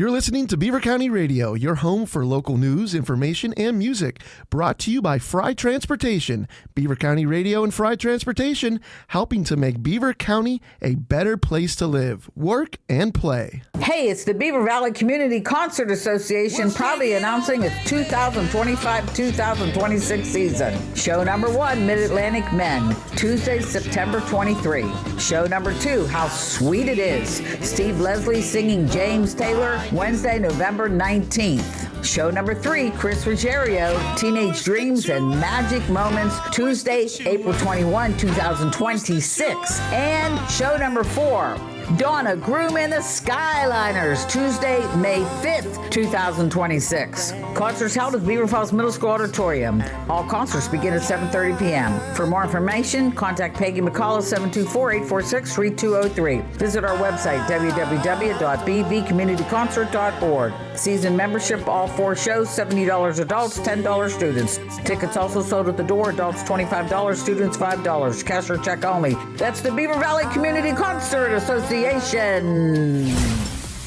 You're listening to Beaver County Radio, your home for local news, information, and music. Brought to you by Fry Transportation. Beaver County Radio and Fry Transportation, helping to make Beaver County a better place to live, work, and play. Hey, it's the Beaver Valley Community Concert Association proudly announcing its 2025-2026 season. Show number 1, Mid-Atlantic Men, Tuesday, September 23. Show number 2, How Sweet It Is, Steve Leslie singing James Taylor, Wednesday, November 19th. Show number 3, Chris Ruggiero, Teenage Dreams and Magic Moments, Tuesday, April 21, 2026. And show number 4, Donna Groom and the Skyliners, Tuesday, May 5th, 2026. Concerts held at Beaver Falls Middle School Auditorium. All concerts begin at 7:30 p.m. For more information, contact Peggy McCall at 724-846-3203. Visit our website, www.bvcommunityconcert.org. Season membership, all 4 shows, $70 adults, $10 students. Tickets also sold at the door, adults $25, students $5. Cash or check only. That's the Beaver Valley Community Concert Association.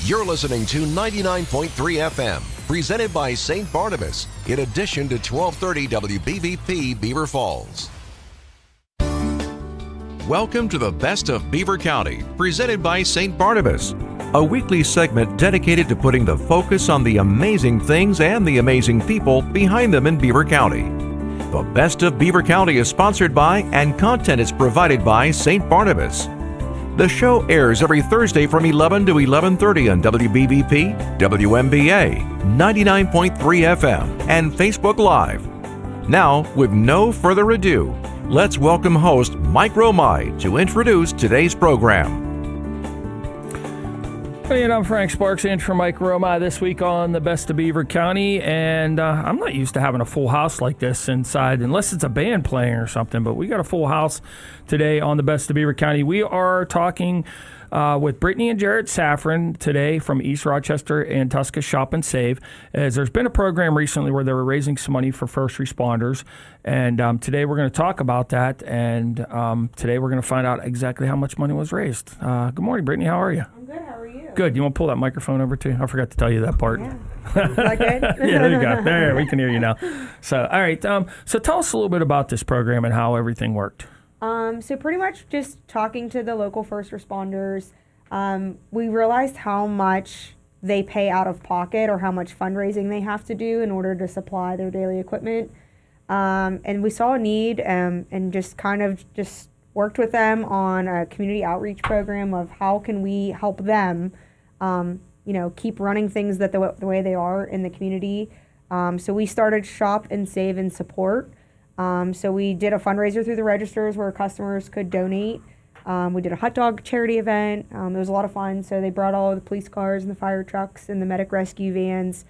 You're listening to 99.3 FM, presented by St. Barnabas, in addition to 1230 WBVP Beaver Falls. Welcome to the Best of Beaver County, presented by St. Barnabas, a weekly segment dedicated to putting the focus on the amazing things and the amazing people behind them in Beaver County. The Best of Beaver County is sponsored by and content is provided by St. Barnabas. The show airs every Thursday from 11 to 11:30 on WBVP, WMBA, 99.3 FM, and Facebook Live. Now, with no further ado, let's welcome host Mike Romai to introduce today's program. Hey, and I'm Frank Sparks in for Mike Romai this week on the Best of Beaver County, and I'm not used to having a full house like this inside, unless it's a band playing or something, but we got a full house today on the Best of Beaver County. We are talking with Brittany and Jarrett Safran today from East Rochester and Tusca Shop and Save, as there's been a program recently where they were raising some money for first responders, and today we're going to talk about that, and today we're going to find out exactly how much money was raised. Good morning, Brittany. How are you? I'm good. How are you? Good. You want to pull that microphone over too? I forgot to tell you that part. Yeah. Like it? Yeah, there you go. There, we can hear you now. So, all right. So tell us a little bit about this program and how everything worked. So pretty much just talking to the local first responders, we realized how much they pay out of pocket or how much fundraising they have to do in order to supply their daily equipment. And we saw a need and just kind of just worked with them on a community outreach program of how can we help them, keep running things that the way they are in the community. So we started Shop and Save and Support. So we did a fundraiser through the registers where customers could donate. We did a hot dog charity event. It was a lot of fun. So they brought all of the police cars and the fire trucks and the medic rescue vans.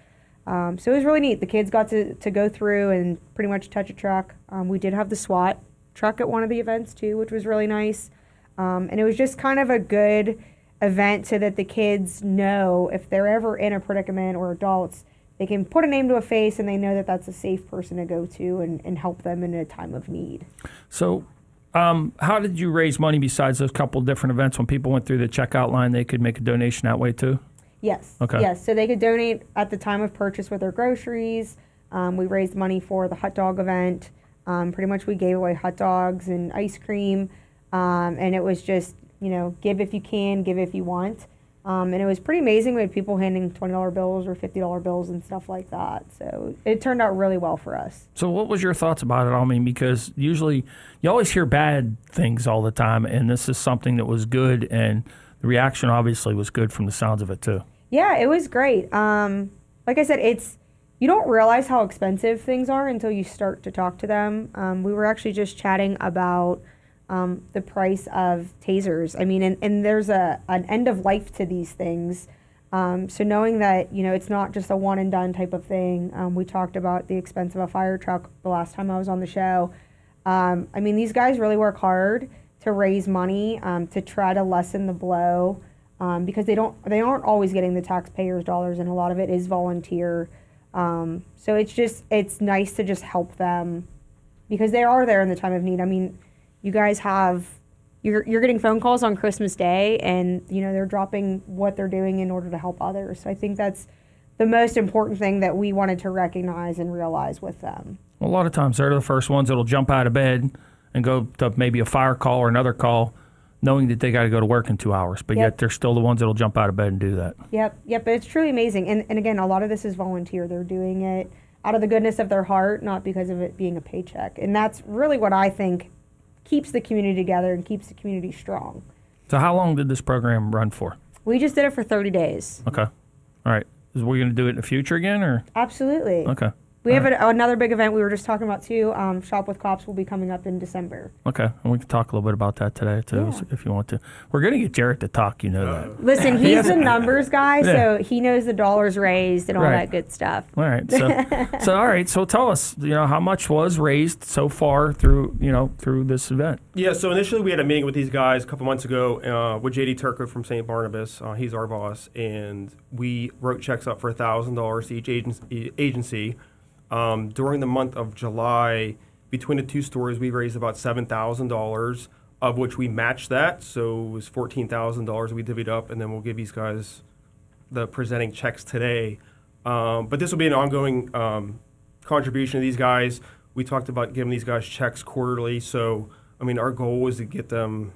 So it was really neat. The kids got to go through and pretty much touch a truck. We did have the SWAT truck at one of the events too, which was really nice. And it was just kind of a good event so that the kids know if they're ever in a predicament, or adults, they can put a name to a face and they know that that's a safe person to go to and help them in a time of need. So how did you raise money besides those couple different events? When people went through the checkout line, they could make a donation that way too? Yes. Okay. Yes, so they could donate at the time of purchase with their groceries. We raised money for the hot dog event. Pretty much we gave away hot dogs and ice cream, and it was just, give if you can, give if you want. And it was pretty amazing. We had people handing $20 bills or $50 bills and stuff like that. So it turned out really well for us. So what was your thoughts about it? I mean, because usually you always hear bad things all the time, and this is something that was good, and the reaction obviously was good from the sounds of it too. Yeah, it was great. Like I said, you don't realize how expensive things are until you start to talk to them. We were actually just chatting about the price of tasers. I mean, and there's an end of life to these things. So knowing that, it's not just a one and done type of thing. We talked about the expense of a fire truck the last time I was on the show. I mean, these guys really work hard to raise money to try to lessen the blow because they aren't always getting the taxpayers' dollars, and a lot of it is volunteer. So it's nice to just help them because they are there in the time of need. I mean, you guys have you're getting phone calls on Christmas Day, and they're dropping what they're doing in order to help others. So I think that's the most important thing that we wanted to recognize and realize with them. Well, a lot of times they're the first ones that'll jump out of bed and go to maybe a fire call or another call, knowing that they got to go to work in 2 hours. But yet they're still the ones that'll jump out of bed and do that. Yep. But it's truly amazing. And again, a lot of this is volunteer. They're doing it out of the goodness of their heart, not because of it being a paycheck. And that's really what I think keeps the community together and keeps the community strong. So how long did this program run for? We just did it for 30 days. Okay. All right. Are we going to do it in the future again, or? Absolutely. Okay. We have another big event we were just talking about, too. Shop with Cops will be coming up in December. Okay. And we can talk a little bit about that today, too, if you want to. We're going to get Jarrett to talk, that. Listen, he's the numbers guy, so he knows the dollars raised and all that good stuff. All right. So all right. So tell us, how much was raised so far through this event? Yeah, so initially we had a meeting with these guys a couple months ago with JD Turco from St. Barnabas. He's our boss, and we wrote checks up for $1,000 to each agency. During the month of July, between the two stores, we raised about $7,000, of which we matched that. So it was $14,000 we divvied up, and then we'll give these guys the presenting checks today. But this will be an ongoing contribution to these guys. We talked about giving these guys checks quarterly. So, our goal was to get them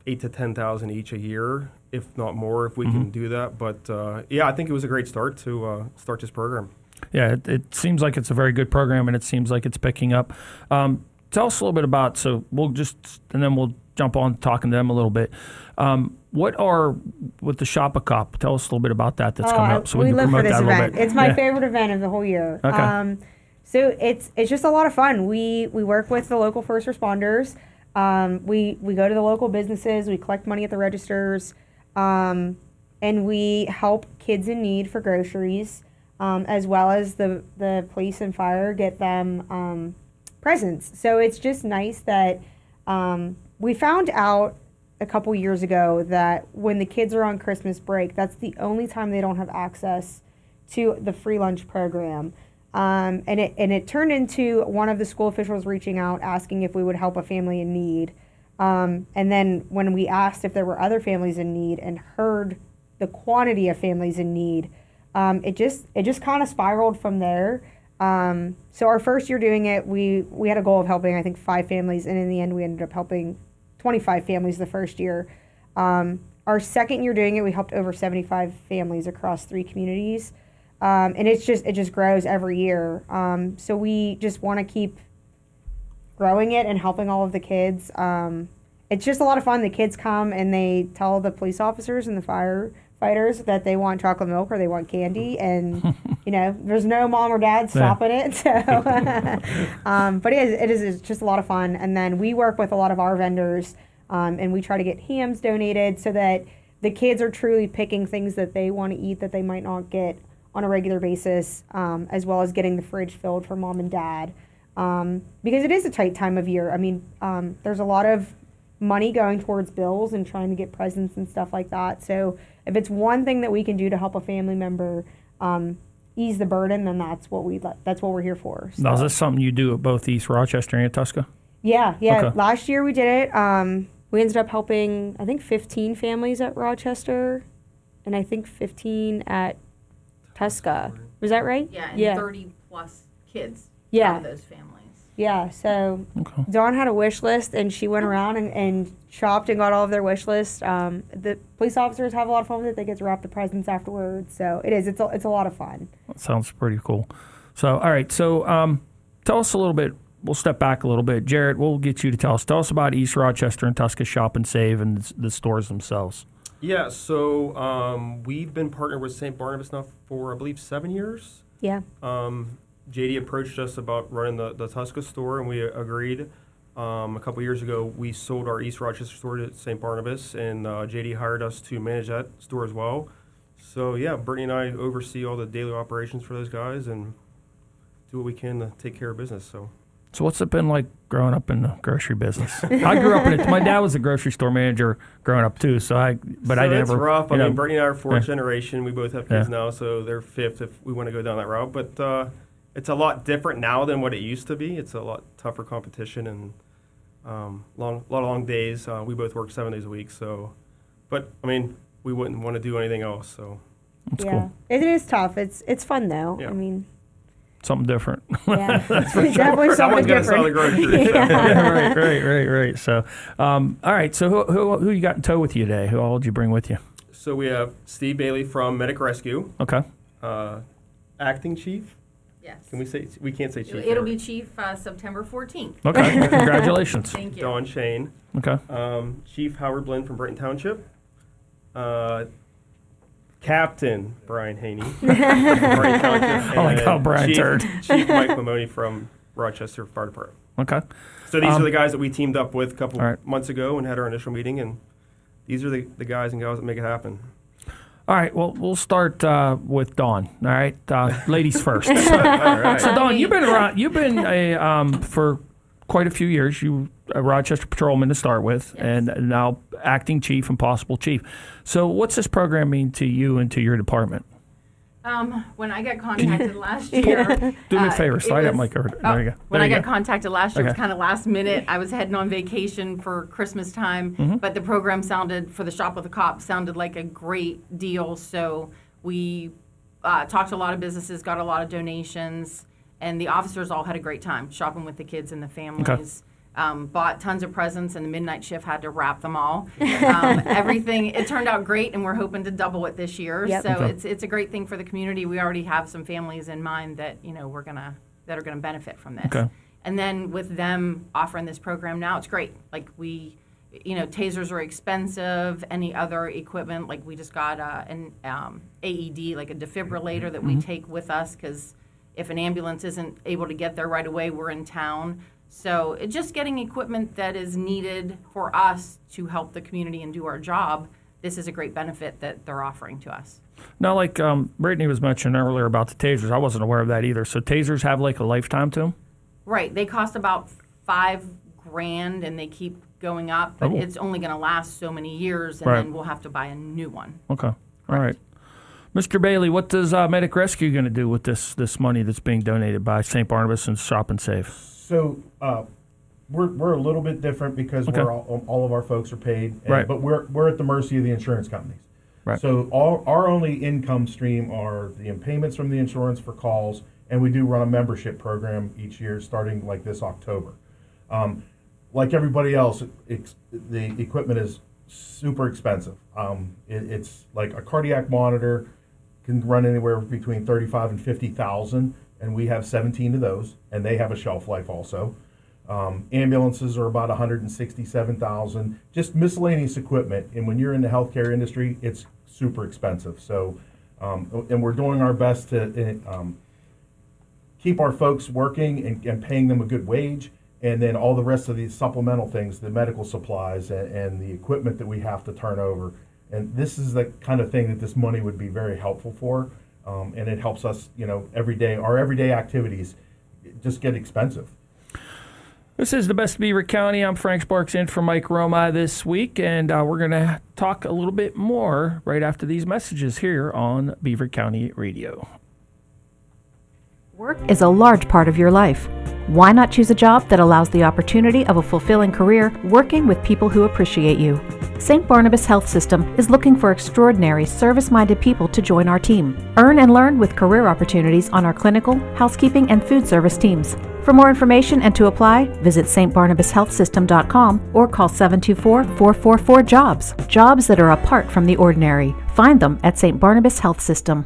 $8,000 to $10,000 each a year, if not more, if we can do that. But, I think it was a great start to start this program. Yeah, it seems like it's a very good program, and it seems like it's picking up. Tell us a little bit about, and then we'll jump on talking to them a little bit. With the Shop a Cop, tell us a little bit about that's coming up. So we can live promote for this that a little event. bit. It's my favorite event of the whole year. Okay. So it's just a lot of fun. We work with the local first responders. We go to the local businesses. We collect money at the registers, and we help kids in need for groceries. As well as the police and fire get them presents. So it's just nice that we found out a couple years ago that when the kids are on Christmas break, that's the only time they don't have access to the free lunch program. And it turned into one of the school officials reaching out asking if we would help a family in need. And then when we asked if there were other families in need and heard the quantity of families in need, it just kind of spiraled from there. So our first year doing it, we had a goal of helping, I think, 5 families, and in the end we ended up helping 25 families the first year. Our second year doing it, we helped over 75 families across 3 communities, and it just grows every year. So we just want to keep growing it and helping all of the kids. It's just a lot of fun. The kids come and they tell the police officers and the firefighters that they want chocolate milk or they want candy, and there's no mom or dad stopping it. So, but it's just a lot of fun. And then we work with a lot of our vendors, and we try to get hams donated so that the kids are truly picking things that they want to eat that they might not get on a regular basis, as well as getting the fridge filled for mom and dad, because it is a tight time of year. There's a lot of money going towards bills and trying to get presents and stuff like that. So if it's one thing that we can do to help a family member ease the burden, then that's what we're here for. So. Now, is this something you do at both East Rochester and Tusca? Yeah. Okay. Last year we did it. We ended up helping, I think, 15 families at Rochester, and I think 15 at Tusca. Was that right? Yeah, and 30 plus kids out of those families. Yeah, so Dawn had a wish list, and she went around and shopped and got all of their wish list. The police officers have a lot of fun with it. They get to wrap the presents afterwards. So it's a lot of fun. That sounds pretty cool. So, all right. So tell us a little bit. We'll step back a little bit. Jarrett, we'll get you to tell us. Tell us about East Rochester and Tusca Shop and Save and the stores themselves. Yeah, so we've been partnered with St. Barnabas now for, I believe, 7 years. Yeah. JD approached us about running the Tusca store, and we agreed. A couple years ago, we sold our East Rochester store to St. Barnabas, and JD hired us to manage that store as well. So, yeah, Brittany and I oversee all the daily operations for those guys and do what we can to take care of business. So what's it been like growing up in the grocery business? I grew up in it. My dad was a grocery store manager growing up too. I never. It's rough. Brittany and I are 4th generation. We both have kids now, so they're 5th if we want to go down that route. But it's a lot different now than what it used to be. It's a lot tougher competition, and A lot of long days. We both work 7 days a week. So, but I mean, we wouldn't want to do anything else. So, That's yeah, cool. it is tough. It's fun though. Yeah. I mean, Something different. yeah, definitely something someone's got to sell the different. groceries. So. Yeah, right. So, all right. So who you got in tow with you today? Who all did you bring with you? So we have Steve Bailey from Medic Rescue, Okay. acting chief. Yes. Can we say we can't say chief? It'll here. be Chief September 14th. Okay. Congratulations. Thank you. Dawn Shane, Okay. Chief Howard Blinn from Britton Township, Captain Brian Haney from Britton Township, I like how Brian Chief, turned. Chief Mike Lamoni from Rochester Fire Department. Okay. So these are the guys that we teamed up with a couple All right. months ago and had our initial meeting, and these are the guys and gals that make it happen. All right. Well, we'll start with Dawn. All right. Ladies first. All right. So Dawn, you've been around. You've been for quite a few years. You a Rochester patrolman to start with, Yes. and now acting chief and possible chief. So, what's this program mean to you and to your department? When I got contacted last year, Do me a favor. it Slide that was- mic over. There you go. When There I you got go. contacted last year, it was Okay. kind of last minute. I was heading on vacation for Christmas time, but the program for the Shop with a Cop sounded like a great deal. So we talked to a lot of businesses, got a lot of donations, and the officers all had a great time shopping with the kids and the families. Bought tons of presents, and the midnight shift had to wrap them all. Everything, it turned out great, and we're hoping to double it this year. Yep. So Okay. it's a great thing for the community. We already have some families in mind that that are gonna benefit from this. Okay. And then with them offering this program now, it's great. Like tasers are expensive. Any other equipment, like we just got an AED, like a defibrillator that we take with us because if an ambulance isn't able to get there right away, we're in town. So it's just getting equipment that is needed for us to help the community and do our job. This is a great benefit that they're offering to us. Now, like Brittany was mentioning earlier about the tasers, I wasn't aware of that either. So, tasers have like a lifetime to them. Right. They cost about $5,000 and they keep going up, but Oh. it's only going to last so many years and Right. then we'll have to buy a new one. Okay. All right. Mr. Bailey, what does Medic Rescue going to do with this money that's being donated by St. Barnabas and Shop and Save? So we're a little bit different because Okay. we're all of our folks are paid, Right. but we're at the mercy of the insurance companies. Right. So our only income stream are the payments from the insurance for calls, and we do run a membership program each year starting like this October. Like everybody else, the equipment is super expensive. It's like a cardiac monitor can run anywhere between 35 and 50,000. And we have 17 of those, and they have a shelf life also. Ambulances are about 167,000. Just miscellaneous equipment, and when you're in the healthcare industry, it's super expensive. So, and we're doing our best to keep our folks working and paying them a good wage, and then all the rest of these supplemental things, the medical supplies and the equipment that we have to turn over. And this is the kind of thing that this money would be very helpful for. And it helps us, every day. Our everyday activities just get expensive. This is the Best of Beaver County. I'm Frank Sparks in for Mike Roma this week, and we're going to talk a little bit more right after these messages here on Beaver County Radio. Work is a large part of your life. Why not choose a job that allows the opportunity of a fulfilling career working with people who appreciate you? St. Barnabas Health System is looking for extraordinary, service-minded people to join our team. Earn and learn with career opportunities on our clinical, housekeeping, and food service teams. For more information and to apply, visit stbarnabashealthsystem.com or call 724-444-JOBS. Jobs that are apart from the ordinary. Find them at St. Barnabas Health System.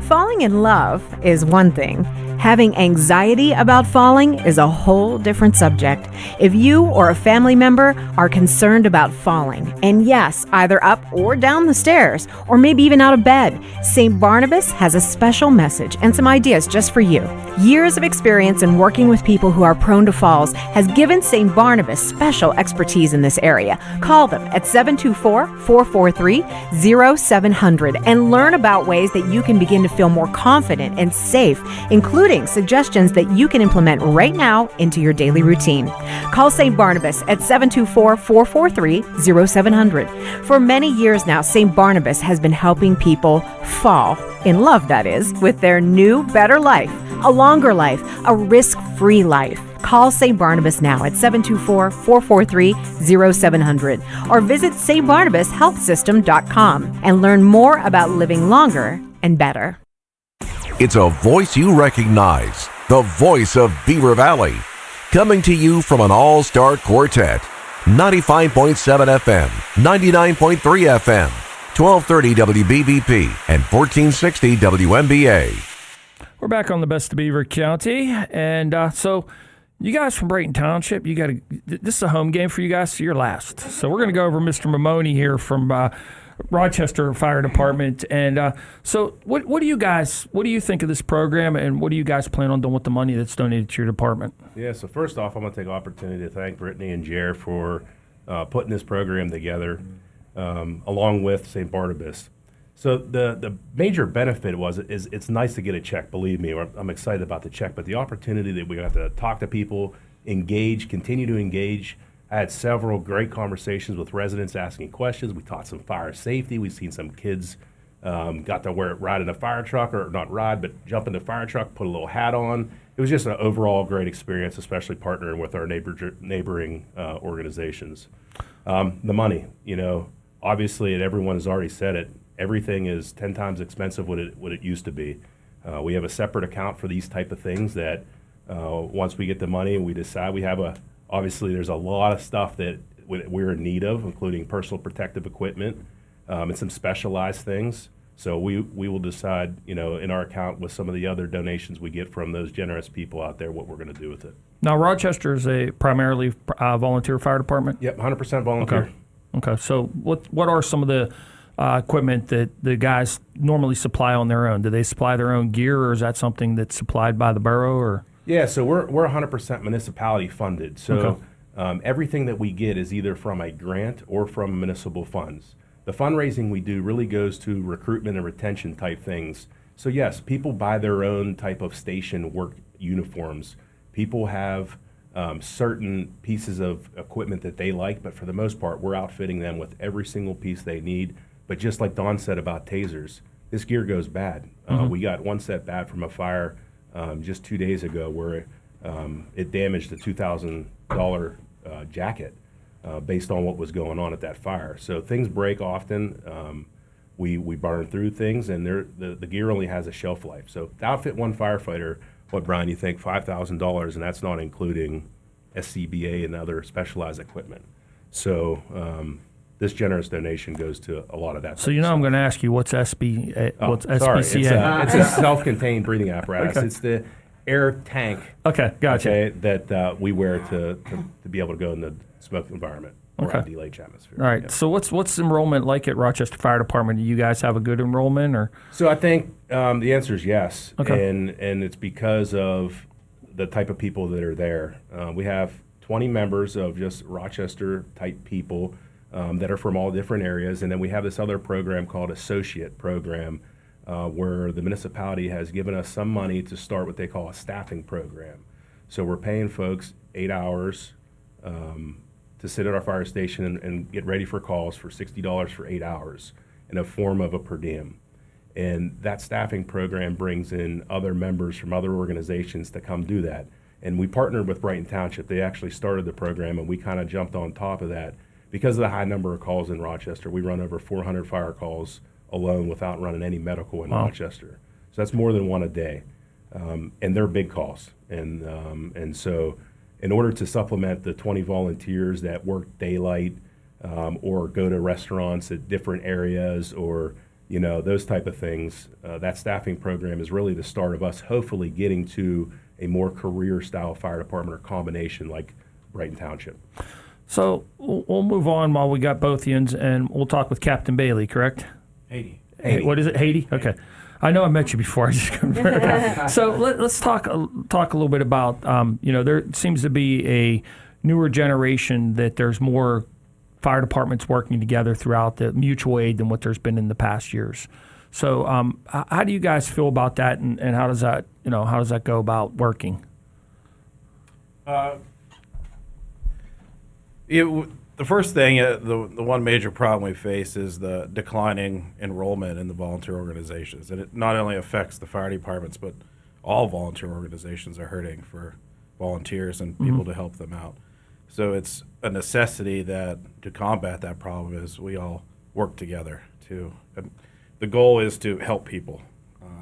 Falling in love is one thing. Having anxiety about falling is a whole different subject. If you or a family member are concerned about falling, and yes, either up or down the stairs, or maybe even out of bed, St. Barnabas has a special message and some ideas just for you. Years of experience in working with people who are prone to falls has given St. Barnabas special expertise in this area. Call them at 724-443-0700 and learn about ways that you can begin to feel more confident and safe, including suggestions that you can implement right now into your daily routine. Call St. Barnabas at 724-443-0700. For many years now, St. Barnabas has been helping people fall, in love that is, with their new, better life. a longer life, a risk-free life. Call St. Barnabas now at 724-443-0700 or visit stbarnabashealthsystem.com and learn more about living longer and better. It's a voice you recognize, the voice of Beaver Valley, coming to you from an all-star quartet. 95.7 FM, 99.3 FM, 1230 WBVP, and 1460 WMBA. We're back on the Best of Beaver County, and so you guys from Brighton Township, this is a home game for you guys, so you're last. So we're going to go over Mr. Mamoni here from Rochester Fire Department, and so what do you think of this program, and what do you guys plan on doing with the money that's donated to your department? Yeah, so first off, I'm going to take the opportunity to thank Brittany and Jer for putting this program together, along with St. Barnabas. So the major benefit is it's nice to get a check. Believe me, I'm excited about the check, but the opportunity that we got to talk to people, continue to engage. I had several great conversations with residents asking questions. We taught some fire safety. We've seen some kids got to ride in a fire truck, or not ride, but jump in the fire truck, put a little hat on. It was just an overall great experience, especially partnering with our neighboring organizations. The money, obviously, and everyone has already said it, everything is 10 times expensive what it used to be. We have a separate account for these type of things that once we get the money and we decide obviously there's a lot of stuff that we're in need of, including personal protective equipment and some specialized things. So we will decide, in our account with some of the other donations we get from those generous people out there, what we're going to do with it. Now, Rochester is a primarily volunteer fire department? Yep, 100% volunteer. Okay. So what are some of the equipment that the guys normally supply on their own? Do they supply their own gear, or is that something that's supplied by the borough? Or yeah, so we're 100% municipality funded. So everything that we get is either from a grant or from municipal funds. The fundraising we do really goes to recruitment and retention type things. So yes, people buy their own type of station work uniforms. People have certain pieces of equipment that they like, but for the most part, we're outfitting them with every single piece they need. But just like Dawn said about tasers, this gear goes bad. We got one set bad from a fire just 2 days ago where it damaged a $2,000 jacket based on what was going on at that fire. So things break often. We burn through things, and the gear only has a shelf life. So to outfit one firefighter, what, Brian, you think $5,000, and that's not including SCBA and other specialized equipment. So this generous donation goes to a lot of that. So I'm going to ask you, what's SBCA? It's a self-contained breathing apparatus. Okay. It's the air tank. Okay, gotcha. Okay, that we wear to be able to go in the smoke environment or IDLH atmosphere. All right. Yep. So what's enrollment like at Rochester Fire Department? Do you guys have a good enrollment, or? So I think the answer is yes, Okay. and it's because of the type of people that are there. We have 20 members of just Rochester type people that are from all different areas, and then we have this other program called Associate Program, where the municipality has given us some money to start what they call a staffing program. So we're paying folks 8 hours to sit at our fire station and get ready for calls for $60 for 8 hours in a form of a per diem. And that staffing program brings in other members from other organizations to come do that. And we partnered with Brighton Township. They actually started the program, and we kind of jumped on top of that. Because of the high number of calls in Rochester, we run over 400 fire calls alone without running any medical in Rochester. So that's more than one a day. And they're big calls. And so in order to supplement the 20 volunteers that work daylight or go to restaurants at different areas or those type of things, that staffing program is really the start of us hopefully getting to a more career-style fire department or combination like Brighton Township. So we'll move on while we got both ends, and we'll talk with Captain Bailey, correct? Haiti. What is it, Haiti? Okay. I know I met you before. I just couldn't remember. So let's talk a little bit about, there seems to be a newer generation that there's more fire departments working together throughout the mutual aid than what there's been in the past years. So how do you guys feel about that, and how does that go about working? The first thing, the one major problem we face is the declining enrollment in the volunteer organizations. And it not only affects the fire departments, but all volunteer organizations are hurting for volunteers and people to help them out. So it's a necessity that to combat that problem is we all work together to. And the goal is to help people.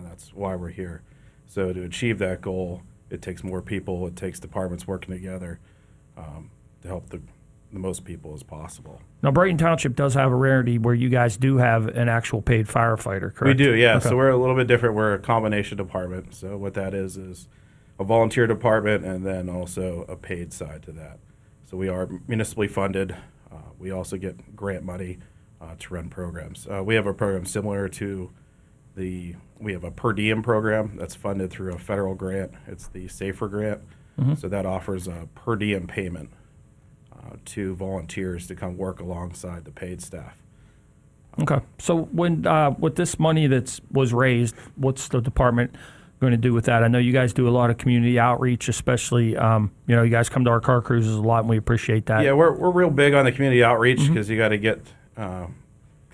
That's why we're here. So to achieve that goal, it takes more people. It takes departments working together to help the most people as possible. Now, Brighton Township does have a rarity where you guys do have an actual paid firefighter, correct? We do, yeah. Okay. So we're a little bit different. We're a combination department. So what that is a volunteer department and then also a paid side to that. So we are municipally funded. We also get grant money to run programs. We have a program similar to we have a per diem program that's funded through a federal grant. It's the SAFER grant. So that offers a per diem payment to volunteers to come work alongside the paid staff. Okay. So when with this money that was raised, what's the department going to do with that? I know you guys do a lot of community outreach, especially you guys come to our car cruises a lot, and we appreciate that. Yeah, we're real big on the community outreach because you got to get kind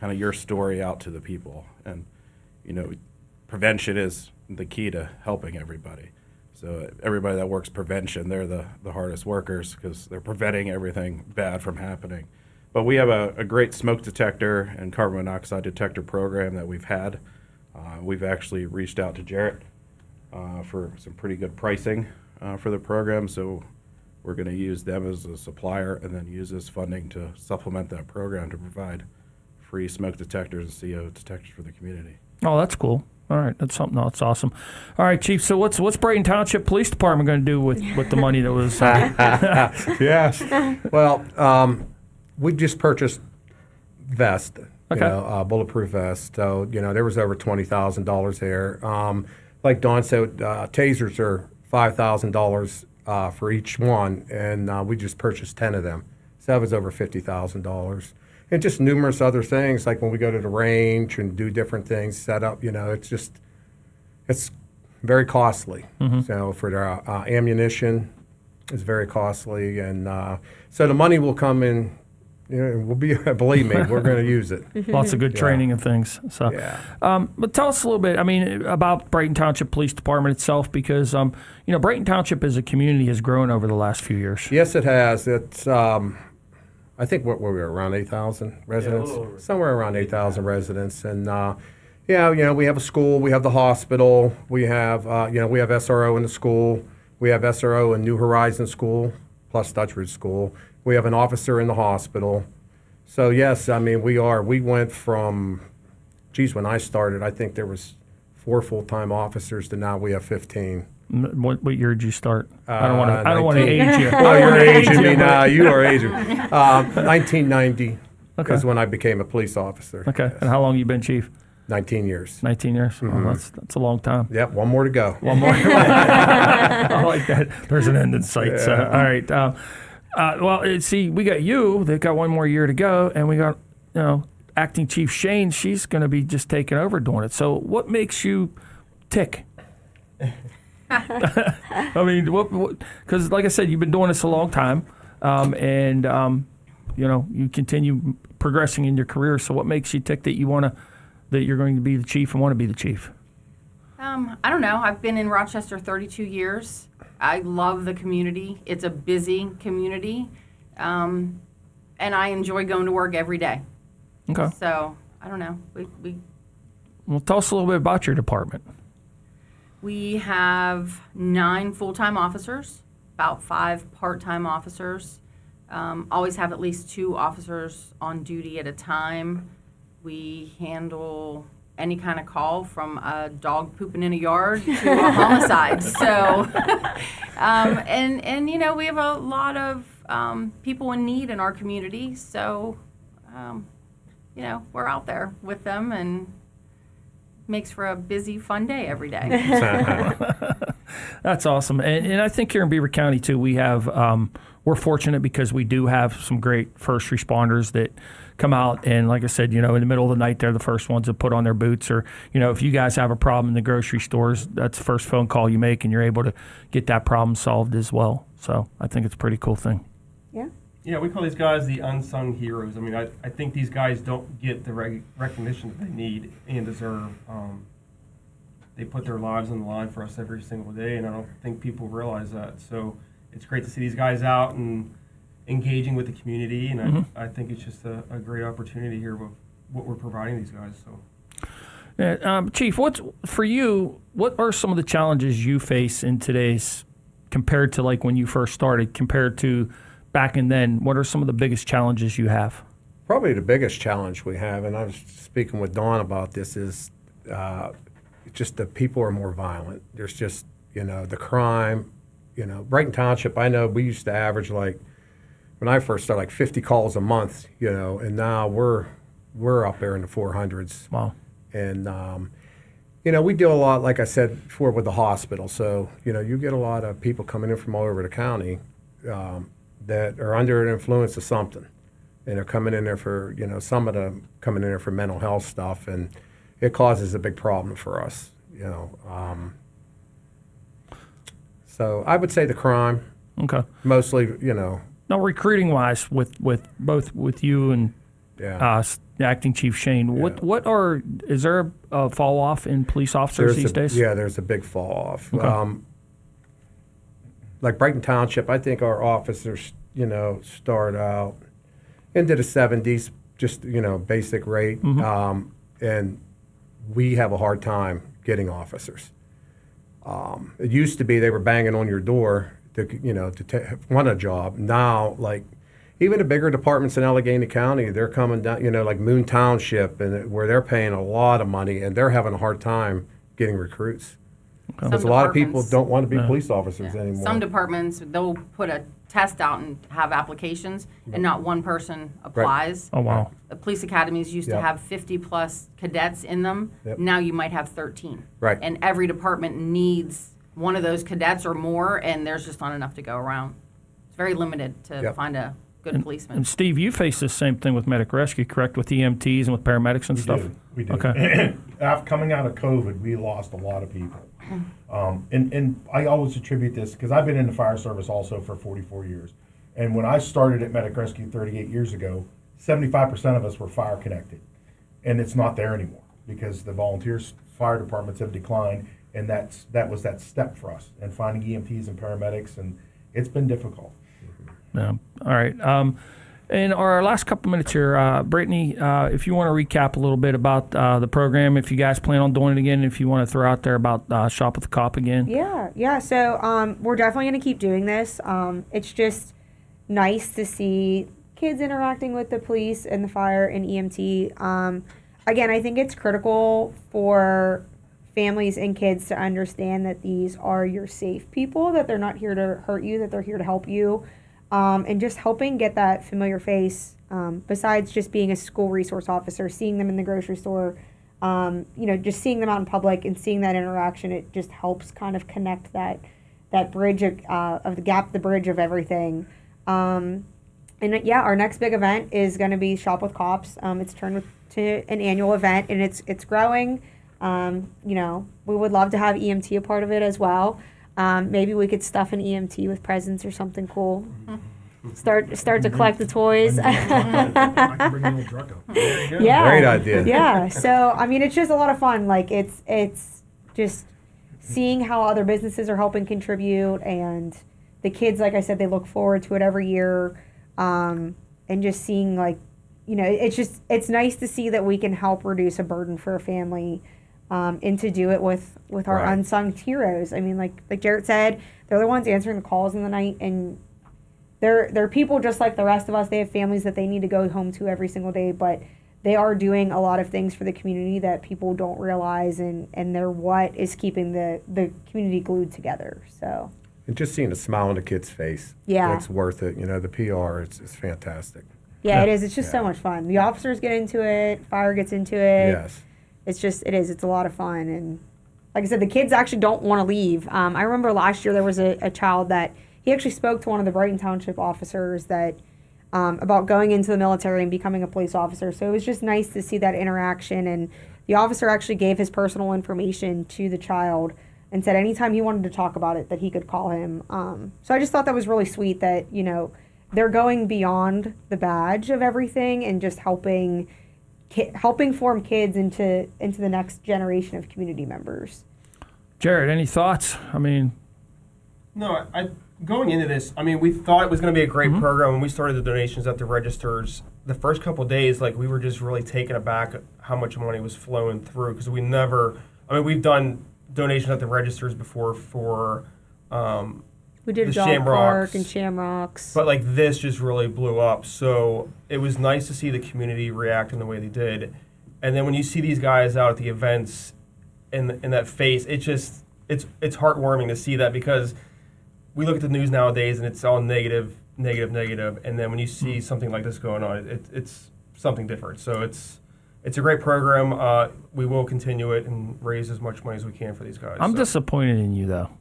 of your story out to the people, and prevention is the key to helping everybody. So everybody that works prevention, they're the hardest workers because they're preventing everything bad from happening. But we have a great smoke detector and carbon monoxide detector program that we've had. We've actually reached out to Jarrett for some pretty good pricing for the program. So we're going to use them as a supplier and then use this funding to supplement that program to provide free smoke detectors and CO detectors for the community. Oh, that's cool. All right, that's something else awesome. All right, Chief, so what's Brighton Township Police Department going to do with the money that was... Yes. Well, we just purchased vest, Okay. bulletproof vest. So, there was over $20,000 there. Like Don said, tasers are $5,000 for each one, and we just purchased 10 of them. So that was over $50,000. And just numerous other things, like when we go to the range and do different things, set up, it's very costly. So for the ammunition, it's very costly. And so the money will come in, we'll be, believe me, we're going to use it. Lots of good training and things. So, yeah. But tell us a little bit, about Brighton Township Police Department itself, because, Brighton Township as a community has grown over the last few years. Yes, it has. It's... I think what were we around 8,000 residents, somewhere around 8,000 residents, and we have a school, we have the hospital, we have we have SRO in the school, we have SRO in New Horizons School plus Dutchridge School, we have an officer in the hospital. So yes, we went from, when I started, I think there was 4 full-time officers to now we have 15. What year did you start? I don't want to age you. Oh, you're aging me now. You are aging. 1990 is when I became a police officer. Okay. And how long you been chief? 19 years. 19 years. Oh, that's a long time. Yep. One more to go. One more. I like that. There's an end in sight. So, all right. Well, see, we got you. They've got one more year to go, and we got acting chief Shane. She's going to be just taking over doing it. So, what makes you tick? Because like I said, you've been doing this a long time, and you continue progressing in your career. So what makes you tick that you're going to be the chief and want to be the chief? I don't know. I've been in Rochester 32 years. I love the community. It's a busy community, and I enjoy going to work every day. Okay. So I don't know. Well, tell us a little bit about your department. We have 9 full-time officers, about 5 part-time officers. Always have at least 2 officers on duty at a time. We handle any kind of call from a dog pooping in a yard to a homicide. So, we have a lot of people in need in our community. So, we're out there with them and makes for a busy, fun day every day. That's awesome. And I think here in Beaver County, too, we have, we're fortunate because we do have some great first responders that come out. And like I said, in the middle of the night, they're the first ones to put on their boots. Or, if you guys have a problem in the grocery stores, that's the first phone call you make, and you're able to get that problem solved as well. So I think it's a pretty cool thing. Yeah. Yeah, we call these guys the unsung heroes. I think these guys don't get the recognition that they need and deserve. they put their lives on the line for us every single day, and I don't think people realize that. So it's great to see these guys out and engaging with the community, and I think it's just a great opportunity here with what we're providing these guys. So, Chief, for you? What are some of the challenges you face in today's, compared to like when you first started, compared to back and then? What are some of the biggest challenges you have? Probably the biggest challenge we have, and I was speaking with Dawn about this, is just the people are more violent. There's just, the crime. Brighton Township, I know we used to average, like, when I first started, like 50 calls a month, and now we're up there in the 400s. Wow. And, we do a lot, like I said before, with the hospital. So, you get a lot of people coming in from all over the county that are under an influence of something. And they're coming in there for, some of them coming in there for mental health stuff, and it causes a big problem for us, So I would say the crime. Okay. Mostly, Now, recruiting-wise, with both with you and acting chief Shane, is there a fall off in police officers these days? Yeah, there's a big fall off. Okay. Like Brighton Township, I think our officers, start out into the 70s, just basic rate, and we have a hard time getting officers. It used to be they were banging on your door to want a job. Now, like, even the bigger departments in Allegheny County, they're coming down, like Moon Township, and where they're paying a lot of money, and they're having a hard time getting recruits. Because a lot of people don't want to be police officers anymore. Some departments, they'll put a test out and have applications, and not one person applies. Oh, wow. The police academies used to have 50-plus cadets in them. Now you might have 13. Right. And every department needs one of those cadets or more, and there's just not enough to go around. It's very limited to find a good policeman. And Steve, you face the same thing with medic rescue, correct? With EMTs and with paramedics and stuff? We do. Okay. Coming out of COVID, we lost a lot of people. And I always attribute this, because I've been in the fire service also for 44 years. And when I started at Medic Rescue 38 years ago, 75% of us were fire connected. And it's not there anymore, because the volunteers fire departments have declined, and that was that step for us, and finding EMTs and paramedics, and it's been difficult. Yeah. All right. In our last couple minutes here, Brittany, if you want to recap a little bit about the program, if you guys plan on doing it again, if you want to throw out there about Shop with the Cop again. Yeah. So we're definitely going to keep doing this. It's just nice to see kids interacting with the police and the fire and EMT. Again, I think it's critical for families and kids to understand that these are your safe people, that they're not here to hurt you, that they're here to help you. And just helping get that familiar face, besides just being a school resource officer, seeing them in the grocery store, just seeing them out in public and seeing that interaction, it just helps kind of connect that bridge of the gap, the bridge of everything. Our next big event is going to be Shop with Cops. It's turned to an annual event, and it's growing. We would love to have EMT a part of it as well. Maybe we could stuff an EMT with presents or something cool. Start to collect the toys. I can bring the little truck up. Yeah. Great idea. Yeah. So it's just a lot of fun. Like it's just seeing how other businesses are helping contribute, and the kids, like I said, they look forward to it every year. And just seeing it's nice to see that we can help reduce a burden for a family. And to do it with our unsung heroes. I mean, like Jarrett said, they're the ones answering the calls in the night, and they're people just like the rest of us. They have families that they need to go home to every single day, but they are doing a lot of things for the community that people don't realize, and they're what is keeping the community glued together. So. And just seeing a smile on the kid's face. Yeah. It's worth it. The PR, it's fantastic. Yeah, it is. It's just so much fun. The officers get into it. Fire gets into it. Yes. It's a lot of fun. And like I said, the kids actually don't want to leave. I remember last year there was a child that he actually spoke to one of the Brighton Township officers that about going into the military and becoming a police officer. So it was just nice to see that interaction. And the officer actually gave his personal information to the child and said anytime he wanted to talk about it that he could call him. So I just thought that was really sweet that, they're going beyond the badge of everything and just helping form kids into the next generation of community members. Jared, any thoughts? I mean, No, going into this, I mean, we thought it was going to be a great program when we started the donations at the registers. The first couple of days, like, we were just really taken aback at how much money was flowing through because we've done donations at the registers before for We did the a dog Shamrocks. park and Shamrocks. But like this just really blew up. So it was nice to see the community react in the way they did. And then when you see these guys out at the events in that face, it's heartwarming to see that because we look at the news nowadays and it's all negative. And then when you see something like this going on, it's something different. So it's a great program. We will continue it and raise as much money as we can for these guys. I'm disappointed in you, though.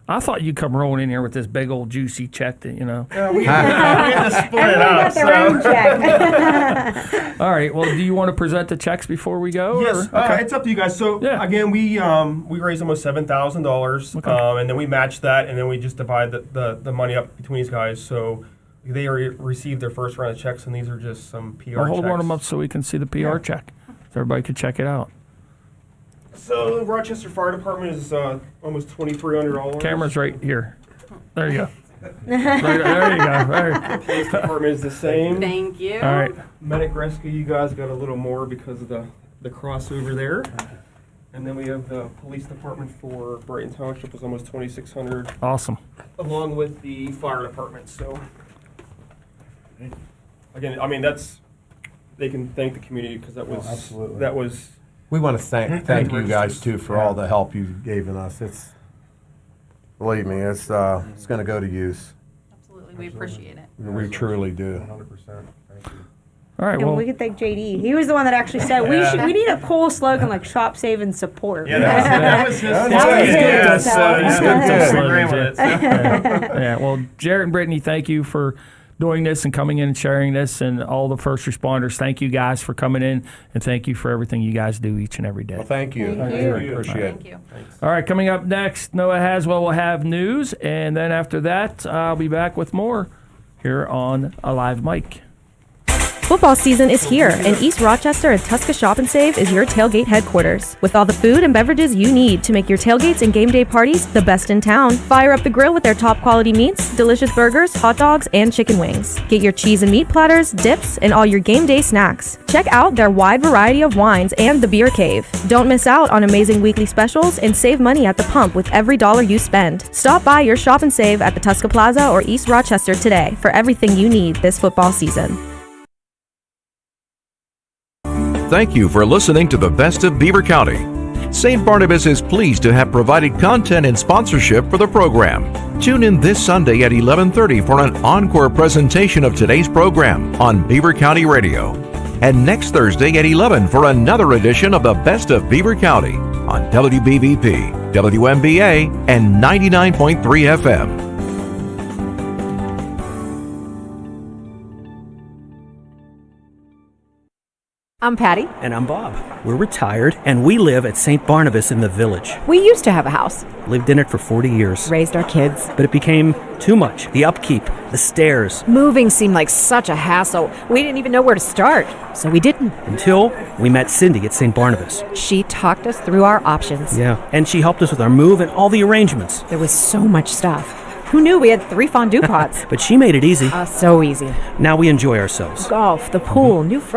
I thought you'd come rolling in here with this big old juicy check that, Yeah, we had to split it up. Everyone got their own check. All right. Well, do you want to present the checks before we go? Yes, or? it's up to you guys. So again, we raised almost $7,000, and then we match that, and then we just divide the money up between these guys. So they already received their first round of checks, and these are just some PR I'll hold checks. one of them up so we can see the PR check, so everybody can check it out. So the Rochester Fire Department is almost $2,300. Camera's right here. There you go. There you go. Police Department is the same. Thank you. All right. Medic Rescue, you guys got a little more because of the crossover there. And then we have the Police Department for Brighton Township is almost $2,600. Awesome. Along with the Fire Department. So again, I mean they can thank the community because that was. We want to thank you guys too for all the help you've given us. It's, believe me, it's going to go to use. Absolutely, we appreciate it. We truly do. 100%. Thank you. All right. And Well, we could thank JD. He was the one that actually said we need a cool slogan like "Shop, Save, and Support." Yeah, that was his. Yeah. Well, Jared and Brittany, thank you for doing this and coming in and sharing this, and all the first responders. Thank you guys for coming in, and thank you for everything you guys do each and every day. Well, thank you. Thank you. Appreciate it. Thank you. All right, coming up next, Noah Haswell will have news, and then after that, I'll be back with more here on A Live Mic. Football season is here, and East Rochester and Tusca Shop and Save is your tailgate headquarters. With all the food and beverages you need to make your tailgates and game day parties the best in town, fire up the grill with their top quality meats, delicious burgers, hot dogs, and chicken wings. Get your cheese and meat platters, dips, and all your game day snacks. Check out their wide variety of wines and the beer cave. Don't miss out on amazing weekly specials and save money at the pump with every dollar you spend. Stop by your Shop and Save at the Tusca Plaza or East Rochester today for everything you need this football season. Thank you for listening to the Best of Beaver County. St. Barnabas is pleased to have provided content and sponsorship for the program. Tune in this Sunday at 11:30 for an encore presentation of today's program on Beaver County Radio. And next Thursday at 11 for another edition of the Best of Beaver County on WBVP, WMBA, and 99.3 FM. I'm Patty. And I'm Bob. We're retired, and we live at St. Barnabas in the Village. We used to have a house. Lived in it for 40 years. Raised our kids. But it became too much. The upkeep, the stairs. Moving seemed like such a hassle. We didn't even know where to start. So we didn't. Until we met Cindy at St. Barnabas. She talked us through our options. Yeah, and she helped us with our move and all the arrangements. There was so much stuff. Who knew we had 3 fondue pots? But she made it easy. So easy. Now we enjoy ourselves. Golf, the pool, new friends.